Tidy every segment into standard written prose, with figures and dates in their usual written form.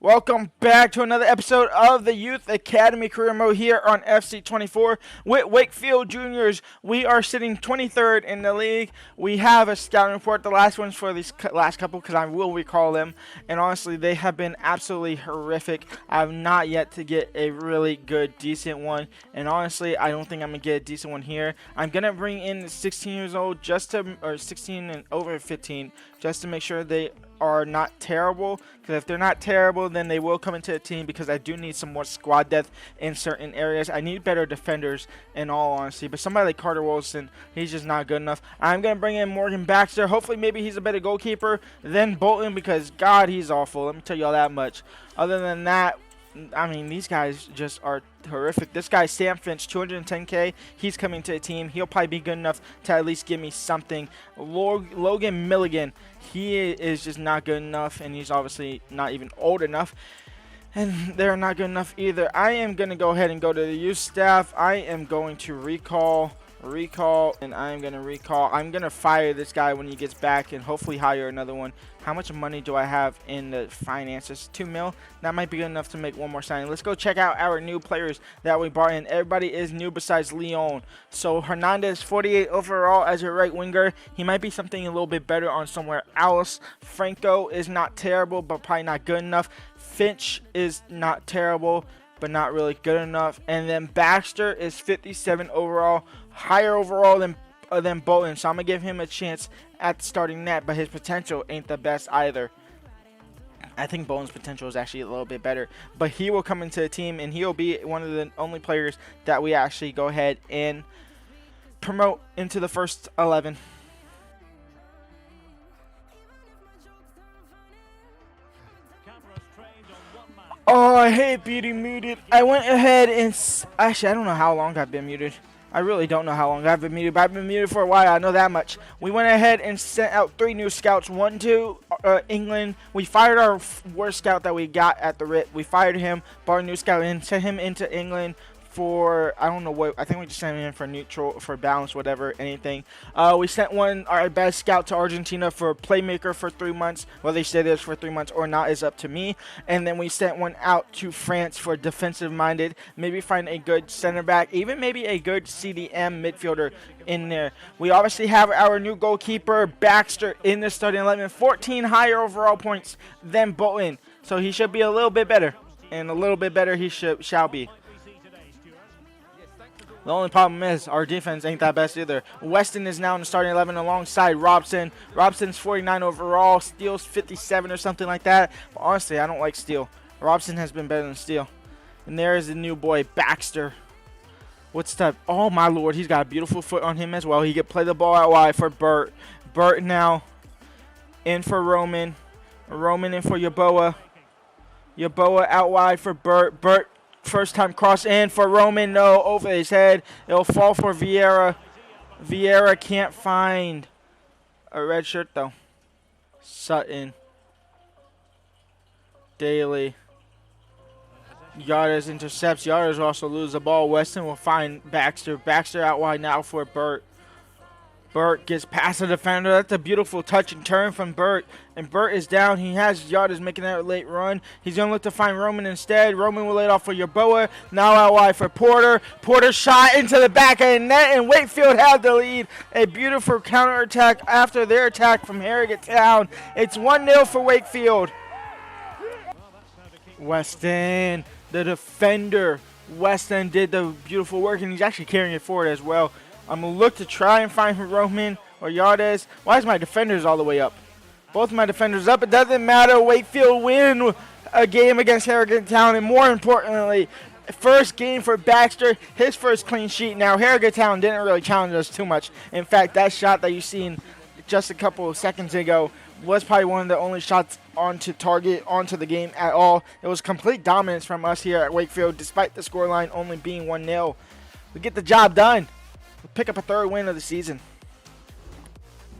Welcome back to another episode of the Youth Academy Career Mode here on FC24 with Wakefield Juniors. We are sitting 23rd in the league. We have a scouting report, the last ones for these last couple because I will recall them. And honestly, they have been absolutely horrific. I have not yet to get a really good, decent one. And honestly, I don't think I'm going to get a decent one here. I'm going to bring in the 16 years old or 16 and over 15 just to make sure they are not terrible, because if they're not terrible, then they will come into the team, because I do need some more squad depth in certain areas. I need better defenders in all honesty, but somebody like Carter Wilson, he's just not good enough. I'm going to bring in Morgan Baxter. Hopefully maybe he's a better goalkeeper than Bolton, because God, he's awful. Let me tell you all that much. Other than that, I mean, these guys just are horrific. This guy, Sam Finch, 210K. He's coming to the team. He'll probably be good enough to at least give me something. Logan Milligan, he is just not good enough, and he's obviously not even old enough. And they're not good enough either. I am going to go ahead and go to the youth staff. I am going to recall, and I'm going to recall. I'm going to fire this guy when he gets back and hopefully hire another one. How much money do I have in the finances? 2 mil. That might be good enough to make one more signing. Let's go check out our new players that we brought in. Everybody is new besides Leon. So Hernandez, 48 overall as a right winger. He might be something a little bit better on somewhere else. Franco is not terrible, but probably not good enough. Finch is not terrible, but not really good enough. And then Baxter is 57 overall, higher overall than Bolton, so I'm going to give him a chance at starting that, but his potential ain't the best either. I think Bolton's potential is actually a little bit better, but he will come into the team, and he'll be one of the only players that we actually go ahead and promote into the first 11. Oh, I hate being muted. I went ahead and actually, I don't know how long I've been muted. I really don't know how long I've been muted, but I've been muted for a while. I know that much. We went ahead and sent out 3 new scouts. One to England. We fired our worst scout that we got at the RIT. We fired him, brought a new scout in, sent him into England for, I don't know what, I think we just sent him in for neutral, for balance, whatever, anything. We sent our best scout to Argentina for playmaker for 3 months. Whether they stay there for 3 months or not is up to me. And then we sent one out to France for defensive minded. Maybe find a good center back, even maybe a good CDM midfielder in there. We obviously have our new goalkeeper, Baxter, in the starting 11. 14 higher overall points than Bolton. So he should be a little bit better. And a little bit better he shall be. The only problem is our defense ain't that best either. Weston is now in the starting 11 alongside Robson. Robson's 49 overall. Steele's 57 or something like that. But honestly, I don't like Steele. Robson has been better than Steele. And there is the new boy, Baxter. What's that? Oh, my Lord. He's got a beautiful foot on him as well. He could play the ball out wide for Burt. Burt now in for Roman. Roman in for Yaboa. Yaboa out wide for Burt. Burt. First time cross in for Roman, no, over his head. It'll fall for Vieira. Vieira can't find a red shirt, though. Sutton. Daly. Yardas intercepts. Yardas also lose the ball. Weston will find Baxter. Baxter out wide now for Burt. Burt gets past the defender. That's a beautiful touch and turn from Burt. And Burt is down. He has Yardas making that late run. He's going to look to find Roman instead. Roman will lay it off for Yaboa. Now out wide for Porter. Porter shot into the back of the net, and Wakefield have the lead. A beautiful counterattack after their attack from Harrogate Town. It's 1-0 for Wakefield. Weston, the defender. Weston did the beautiful work, and he's actually carrying it forward as well. I'm going to look to try and find Roman or Yardes. Why is my defenders all the way up? Both my defenders up. It doesn't matter. Wakefield win a game against Harrogate Town. And more importantly, first game for Baxter, his first clean sheet. Now, Harrogate Town didn't really challenge us too much. In fact, that shot that you seen just a couple of seconds ago was probably one of the only shots onto target, onto the game at all. It was complete dominance from us here at Wakefield, despite the scoreline only being 1-0. We get the job done. We'll pick up a 3rd win of the season.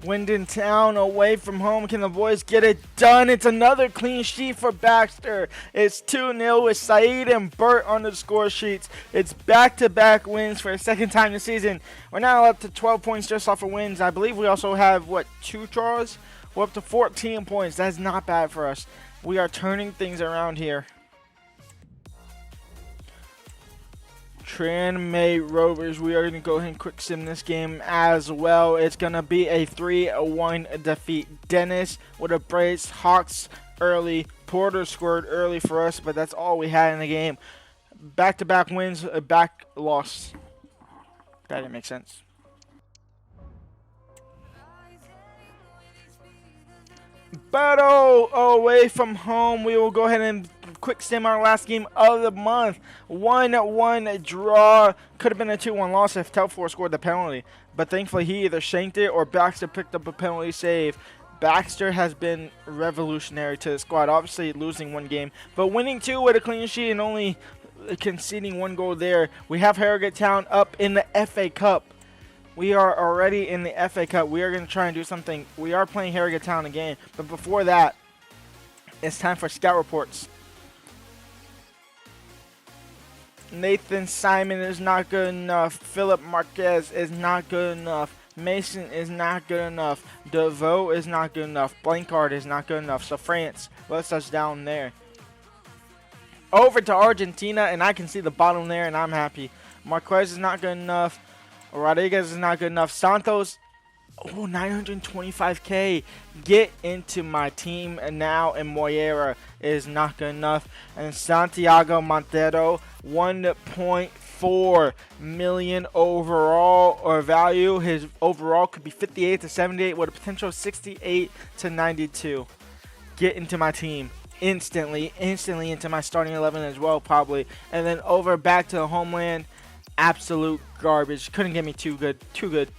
Wyndon Town away from home. Can the boys get it done? It's another clean sheet for Baxter. It's 2-0 with Saeed and Burt on the score sheets. It's back-to-back wins for a second time this season. We're now up to 12 points just off of wins. I believe we also have, 2 draws? We're up to 14 points. That's not bad for us. We are turning things around here. Tranmere Rovers, we are going to go ahead and quick sim this game as well. It's going to be a 3-1 defeat. Dennis with a brace, Hawks early, Porter scored early for us, but that's all we had in the game. Back-to-back wins, a back loss. That didn't make sense. Battle away from home. We will go ahead and quick sim our last game of the month. 1-1 draw. Could have been a 2-1 loss if Telfor scored the penalty. But thankfully he either shanked it or Baxter picked up a penalty save. Baxter has been revolutionary to the squad. Obviously losing one game, but winning two with a clean sheet and only conceding one goal there. We have Harrogate Town up in the FA Cup. We are already in the FA Cup. We are going to try and do something. We are playing Harrogate Town again. But before that, it's time for scout reports. Nathan Simon is not good enough. Philip Marquez is not good enough. Mason is not good enough. DeVoe is not good enough. Blankard is not good enough. So France lets us down there. Over to Argentina, and I can see the bottom there, and I'm happy. Marquez is not good enough. Rodriguez is not good enough. Santos, 925K. Get into my team now, and Moyera is not good enough. And Santiago Montero, 1.4 million overall or value. His overall could be 58 to 78 with a potential 68 to 92. Get into my team. Instantly into my starting 11 as well, probably. And then over back to the homeland. Absolute garbage. Couldn't get me two good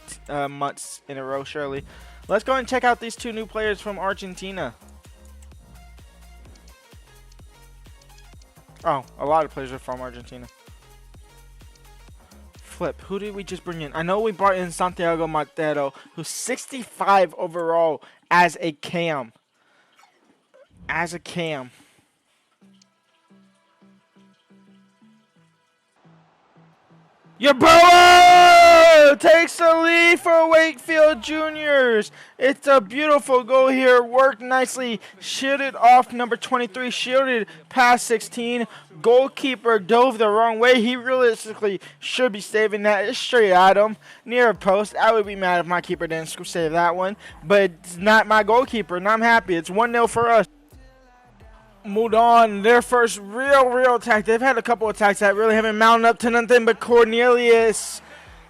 months in a row, surely. Let's go and check out these two new players from Argentina. Oh, a lot of players are from Argentina. Flip. Who did we just bring in? I know we brought in Santiago Montero, who's 65 overall as a cam. Yeboah takes the lead for Wakefield Juniors. It's a beautiful goal here. Worked nicely. Shielded off number 23. Shielded past 16. Goalkeeper dove the wrong way. He realistically should be saving that. It's straight at him. Near a post. I would be mad if my keeper didn't save that one. But it's not my goalkeeper, and I'm happy. It's 1-0 for us. Moved on, their first real attack. They've had a couple attacks that really haven't mounted up to nothing, but Cornelius,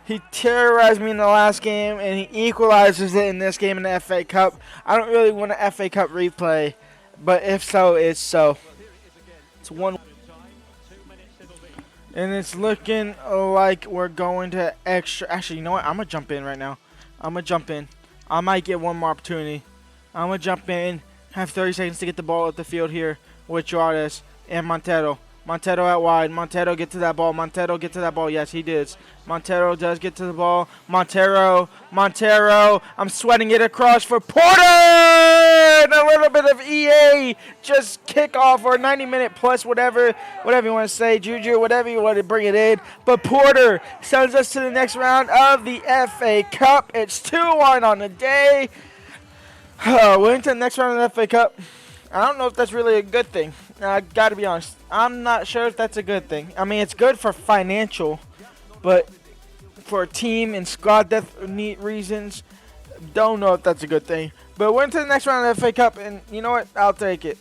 he terrorized me in the last game, and he equalizes it in this game in the FA Cup. I don't really want an FA Cup replay, but if so, it's so. It's 1. And it's looking like we're going to extra. Actually, you know what? I'm going to jump in right now. I might get one more opportunity. I'm going to jump in. Have 30 seconds to get the ball at the field here with Juarez and Montero. Montero out wide. Montero get to that ball. Yes, he did. Montero does get to the ball. Montero. I'm sweating it across for Porter. And a little bit of EA. Just kickoff or 90-minute plus, whatever you want to say. Juju, whatever you want to bring it in. But Porter sends us to the next round of the FA Cup. It's 2-1 on the day. We're into the next round of the FA Cup. I don't know if that's really a good thing. I got to be honest. I'm not sure if that's a good thing. I mean, it's good for financial, but for team and squad depth reasons, don't know if that's a good thing. But we're into the next round of the FA Cup, and you know what? I'll take it.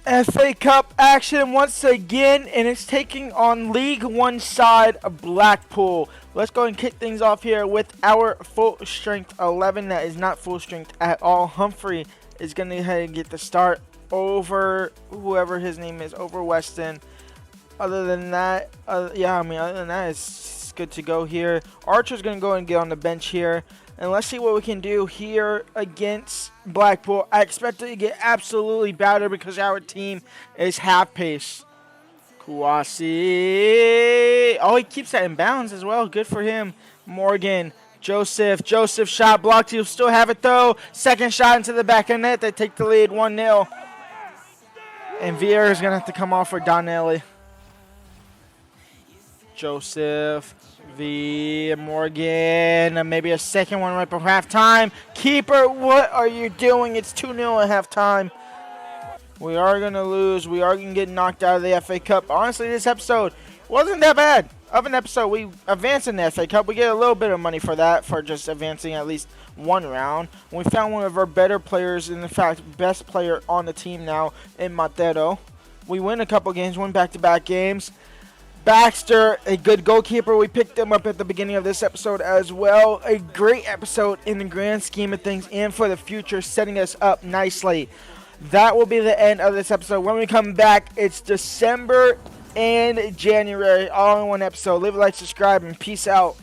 FA Cup action once again, and it's taking on League One side of Blackpool. Let's go and kick things off here with our full strength 11 that is not full strength at all. Humphrey is going to go ahead and get the start over whoever his name is, over Weston. Other than that, it's good to go here. Archer's going to go and get on the bench here. And let's see what we can do here against Blackpool. I expect it to get absolutely battered because our team is half pace. Kouassi. Oh, he keeps that in bounds as well. Good for him. Morgan. Joseph shot blocked. He'll still have it though. Second shot into the back of net. They take the lead 1-0. And Vieira is going to have to come off for Donnelly. Joseph. V. Morgan, maybe a second one right before halftime. Keeper, what are you doing? It's 2-0 at halftime. We are going to lose. We are going to get knocked out of the FA Cup. Honestly, this episode wasn't that bad of an episode. We advanced in the FA Cup. We get a little bit of money for that, for just advancing at least one round. We found one of our better players, and in fact, best player on the team now in Matero. We win a couple games, won back-to-back games. Baxter, a good goalkeeper. We picked him up at the beginning of this episode as well. A great episode in the grand scheme of things and for the future, setting us up nicely. That will be the end of this episode. When we come back, it's December and January all in one episode. Leave a like, subscribe, and peace out.